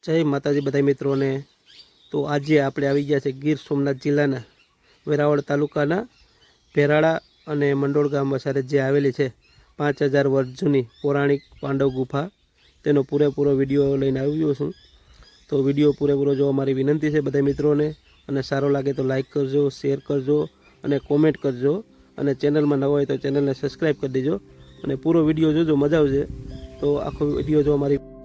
જય માતાજી બધા મિત્રોને। તો આજે આપણે આવી ગયા છે ગીર સોમનાથ જિલ્લાના વેરાવળ તાલુકાના ભેરાળા અને મંડોળ ગામ વસારે જે આવેલી છે 5000 વર્ષ જૂની પૌરાણિક પાંડવ ગુફા, તેનો પૂરેપૂરો વિડીયો લઈને આવ્યો છું। તો વિડીયો પૂરેપૂરો જોવા મારી વિનંતી છે બધા મિત્રોને, અને સારો લાગે તો લાઈક કરજો, શેર કરજો અને કોમેન્ટ કરજો, અને ચેનલમાં નવા હોય તો ચેનલને સબસ્ક્રાઈબ કરી દેજો અને પૂરો વિડીયો જોજો, મજા આવશે। તો આખો વિડીયો જોવા મારી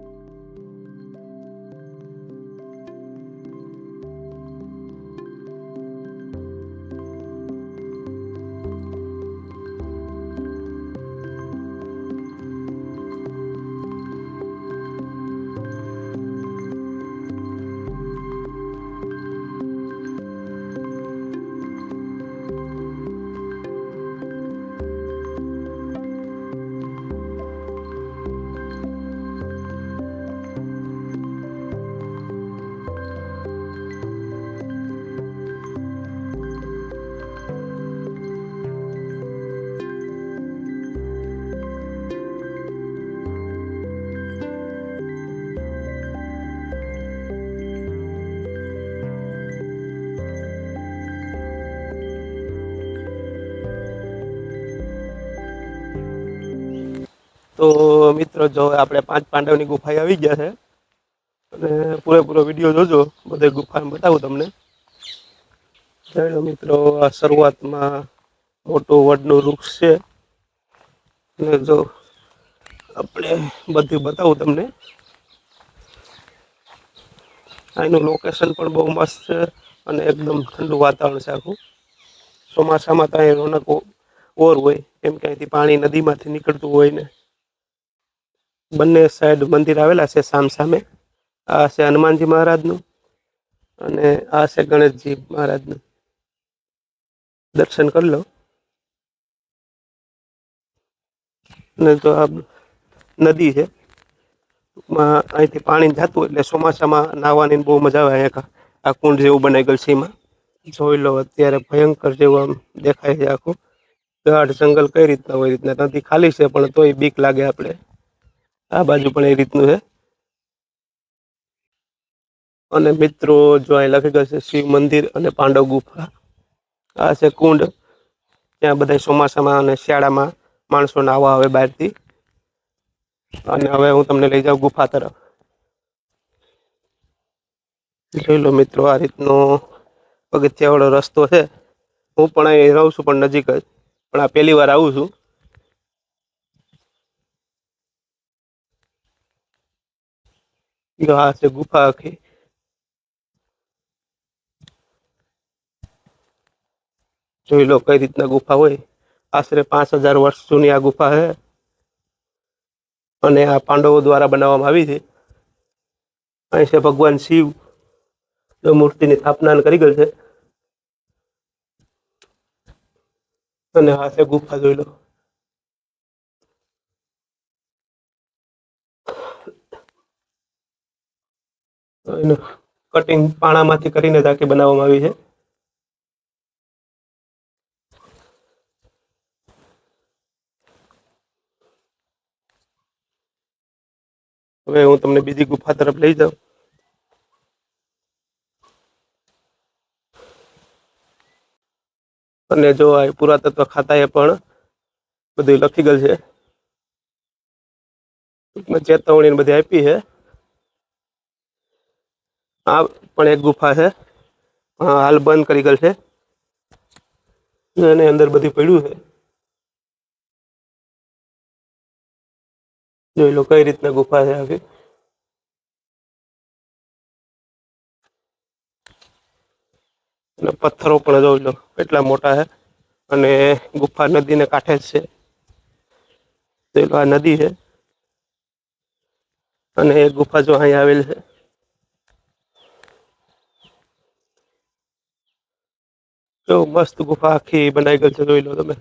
तो मित्रों जो આપણે પાંચ પાંડવની ગુફાએ આવી ગયા છે અને પૂરેપૂરો વિડીયો જોજો, બધે ગુફા બતાવું તમને। ચાલો મિત્રો, આ શરૂઆતમાં મોટું વડનું વૃક્ષ છે અને જો આપણે બધું બતાવું તમને। આનું લોકેશન પણ બહુ મસ્ત છે અને એકદમ ઠંડુ વાતાવરણ છે આખું। ચોમાસામાં તો અહીં રોનક ઓર હોય, કેમ કે અહીંથી પાણી નદીમાંથી નીકળતું હોય ને। બંને સાઈડ મંદિર આવેલા છે સામ સામે। આ છે હનુમાનજી મહારાજનું અને આ છે ગણેશજી મહારાજનું। દર્શન કરી લો। અને તો આ નદી છે, ટૂંકમાં અહીંથી પાણી જતું એટલે ચોમાસામાં નાહવાની બહુ મજા આવે। અહીંયા આ કુંડ જેવું બનાવી ગયેલ છે, એમાં જોઈ લો અત્યારે ભયંકર જેવું આમ દેખાય છે આખું। ગાઢ જંગલ કઈ રીતના હોય, રીતના નદી ખાલી છે પણ તોય બીક લાગે આપણે। આ બાજુ પણ એ રીતનું છે। અને મિત્રો જો અહીં લખી ગયું છે શિવ મંદિર અને પાંડવ ગુફા। આ છે કુંડ, ત્યાં બધા ચોમાસામાં અને શિયાળામાં માણસો નાહવા આવે બહારથી। અને હવે હું તમને લઈ જાઉં ગુફા તરફ। જોઈ લો મિત્રો, આ રીતનો પગથિયાવાળો રસ્તો છે। હું પણ અહીં રહું છું પણ નજીક જ, પણ આ પહેલી વાર આવું છું। આ છે ગુફા આખી। જોઈ લો કઈ રીતના ગુફા હોય। આશરે 5000 વર્ષ જૂની આ ગુફા છે અને આ પાંડવો દ્વારા બનાવવામાં આવી છે। અહીં છે ભગવાન શિવ, જો મૂર્તિની સ્થાપના કરી ગયેલ છે। અને આ છે ગુફા, જોઈ લો। એનું કટિંગ પાણામાંથી કરીને ટાંકી બનાવવામાં આવી છે। હવે હું તમને બીજી ગુફા તરફ લઈ જાઉં। અને જો આ પુરાતત્વ ખાતાએ પણ બધું લખી ગયેલ છે, ચેતવણી બધી આપી છે। આ પણ એક ગુફા છે, હાલ બંધ કરી ગયેલ છે અને અંદર બધું પડ્યું છે। જોઈ લો કઈ રીતના ગુફા છે આખી। અને પથ્થરો પણ જોઈ લો કેટલા મોટા છે, અને ગુફા નદીને કાંઠે જ છે। જોઈ લો આ નદી છે અને એક ગુફા જો અહીં આવેલ છે। જો મસ્ત ગુફા આખી બનાવી ગયેલ છે, જોઈ લો તમે।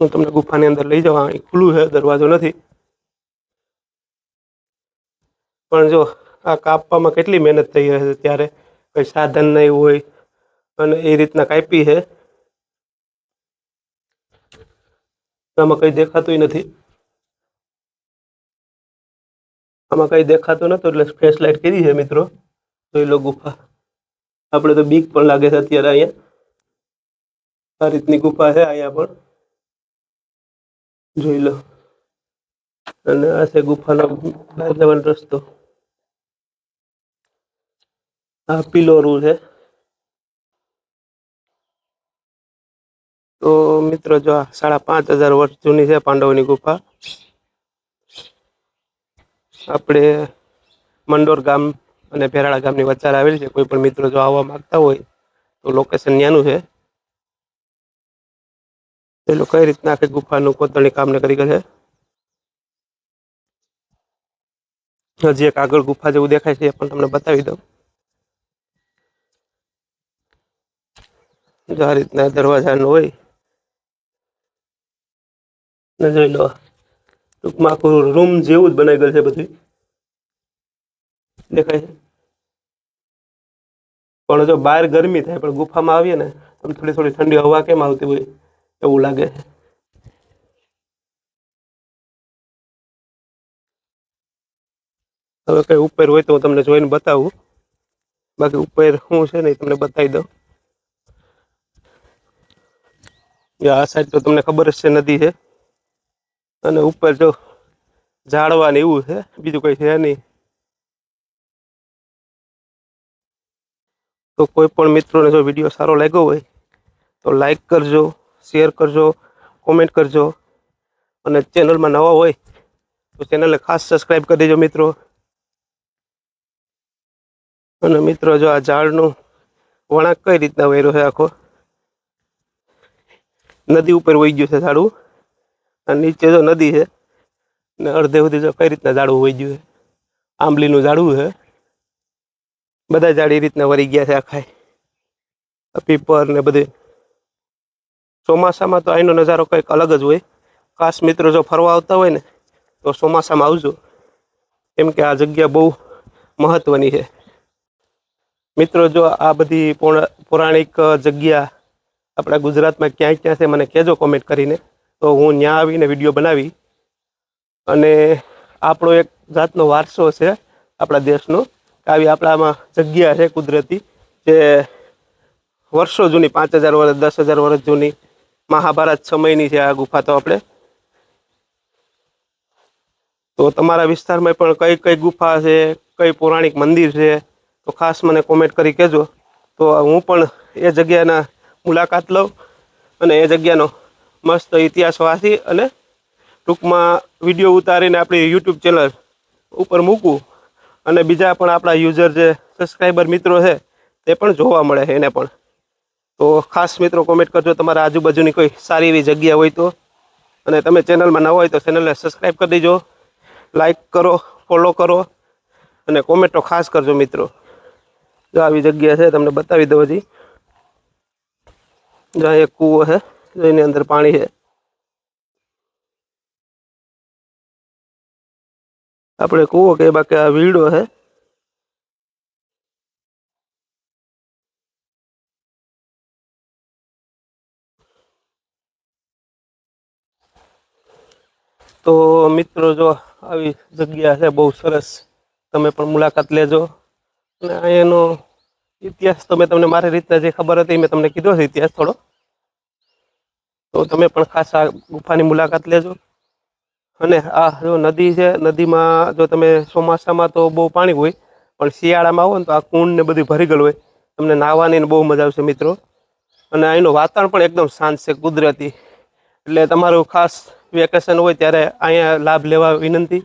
હું તમને ગુફાની અંદર લઈ જાઉં। અહીં ખુલ્લું છે, દરવાજો નથી, પણ જો આ કાપવામાં કેટલી મહેનત થઈ હશે, ત્યારે કઈ સાધન નહીં હોય અને એ રીતના કાપી છે। આમાં કઈ દેખાતું નથી। આમાં કંઈ દેખાતું નતું એટલે ફ્લેશ લાઇટ કરી છે મિત્રો. જોઈ લો ગુફા. આપણે તો બીક પણ લાગે છે અત્યારે. અહીંયા આ રીતની ગુફા છે અહીંયા પણ જોઈ લો. અને આ છે ગુફાનો બહાર જવાનો રસ્તો. આ પિલોરું છે. તો મિત્રો જો આ 5,500 વર્ષ જૂની છે પાંડવોની ગુફા. આપણે મંડોર ગામ અને ભેરાળા ગામની વચ્ચે આવેલી છે. કોઈ પણ મિત્રો જો આવવા માંગતા હોય તો લોકેશન ત્યાંનું છે. એ લોકો કઈ રીતના આખી ગુફાનું કોતરણી કામને કરી છે. હજી એક આગળ ગુફા જેવું દેખાય છે, એ પણ તમને બતાવી દઉં. જો આ રીતના દરવાજાનું હોય ને જોઈ લો. ટૂંકમાં આખું રૂમ જેવું જ બનાવી ગયેલ છે બધું દેખાય છે. પણ જો બહાર ગરમી થાય પણ ગુફામાં આવીએ ને તો થોડી થોડી ઠંડી હવા કેમ આવતી હોય એવું લાગે છે. હવે કઈ ઉપર હોય તો હું તમને જોઈને બતાવું. બાકી ઉપર શું છે ને તમને બતાવી દઉં. આ સાઈડ તો તમને ખબર જ છે નદી છે, અને ઉપર જો ઝાડવા ને એવું છે, બીજું કઈ છે નહીં. તો કોઈ પણ મિત્રોને જો વિડીયો સારો લાગ્યો હોય તો લાઈક કરજો, શેર કરજો, કોમેન્ટ કરજો, અને ચેનલમાં નવા હોય તો ચેનલને ખાસ સબસ્ક્રાઈબ કરી દેજો મિત્રો. અને મિત્રો જો આ ઝાડનું વળાંક કઈ રીતના વહેરો છે, આખો નદી ઉપર વહી ગયું છે ઝાડવું, અને નીચે જો નદી છે ને અડધે સુધી જો કઈ રીતના ઝાડવું વહી ગયું છે. આંબલીનું ઝાડવું છે. બધા ઝાડ એ રીતના વળી ગયા છે આખા, પીપર ને બધે. ચોમાસામાં તો અહીંનો નજારો કંઈક અલગ જ હોય. ખાસ મિત્રો જો ફરવા આવતા હોય ને તો ચોમાસામાં આવજો, કેમ કે આ જગ્યા બહુ મહત્વની છે. મિત્રો જો આ બધી પૌરાણિક જગ્યા આપણા ગુજરાતમાં ક્યાં ક્યાં છે મને કહેજો કોમેન્ટ કરીને, તો હું ત્યાં આવીને વિડીયો બનાવી. અને આપણો એક જાતનો વારસો છે આપણા દેશનો. આવી આપણામાં જગ્યા છે કુદરતી જે વર્ષો જૂની, 5,000 વર્ષ, 10,000 વર્ષ જૂની, મહાભારત સમયની છે આ ગુફા. તો આપણે તો તમારા વિસ્તારમાં પણ કઈ કઈ ગુફા છે, કઈ પૌરાણિક મંદિર છે, તો ખાસ મને કોમેન્ટ કરી કહેજો. તો હું પણ એ જગ્યાના મુલાકાત લઉં અને એ જગ્યાનો મસ્ત ઇતિહાસ વાંચી અને ટૂંકમાં વિડીયો ઉતારીને આપણી યુટ્યુબ ચેનલ ઉપર મૂકું, અને બીજા પણ આપણા યુઝર જે સબસ્ક્રાઈબર મિત્રો છે તે પણ જોવા મળે છે એને પણ. તો ખાસ મિત્રો કોમેન્ટ કરજો તમારા આજુબાજુની કોઈ સારી એવી જગ્યા હોય તો. અને તમે ચેનલમાં નવા હોય તો ચેનલને સબસ્ક્રાઈબ કરી દેજો, લાઈક કરો, ફોલો કરો, અને કોમેન્ટો ખાસ કરજો મિત્રો. જો આવી જગ્યા છે તમને બતાવી દઉં. હજી જ્યાં એક કૂવો છે, એની અંદર પાણી છે. આપણે કૂવો કે બાકી આ વીડો છે. તો મિત્રો જો આવી જગ્યા છે બહુ સરસ, તમે પણ મુલાકાત લેજો. અને અહીંયાનો ઇતિહાસ તો મેં તમને મારી રીતના જે ખબર હતી મેં તમને કીધો છે ઇતિહાસ થોડો. તો તમે પણ ખાસ આ ગુફાની મુલાકાત લેજો. અને આ જો નદી છે, નદીમાં જો તમે ચોમાસામાં તો બહુ પાણી હોય, પણ શિયાળામાં આવો ને તો આ કુંડ ને બધી ભરી ગયેલું હોય. તમને નાહવાની બહુ મજા આવશે મિત્રો. અને અહીંનું વાતાવરણ પણ એકદમ શાંત છે, કુદરતી. એટલે તમારું ખાસ વેકેશન હોય ત્યારે અહીંયા લાભ લેવા વિનંતી.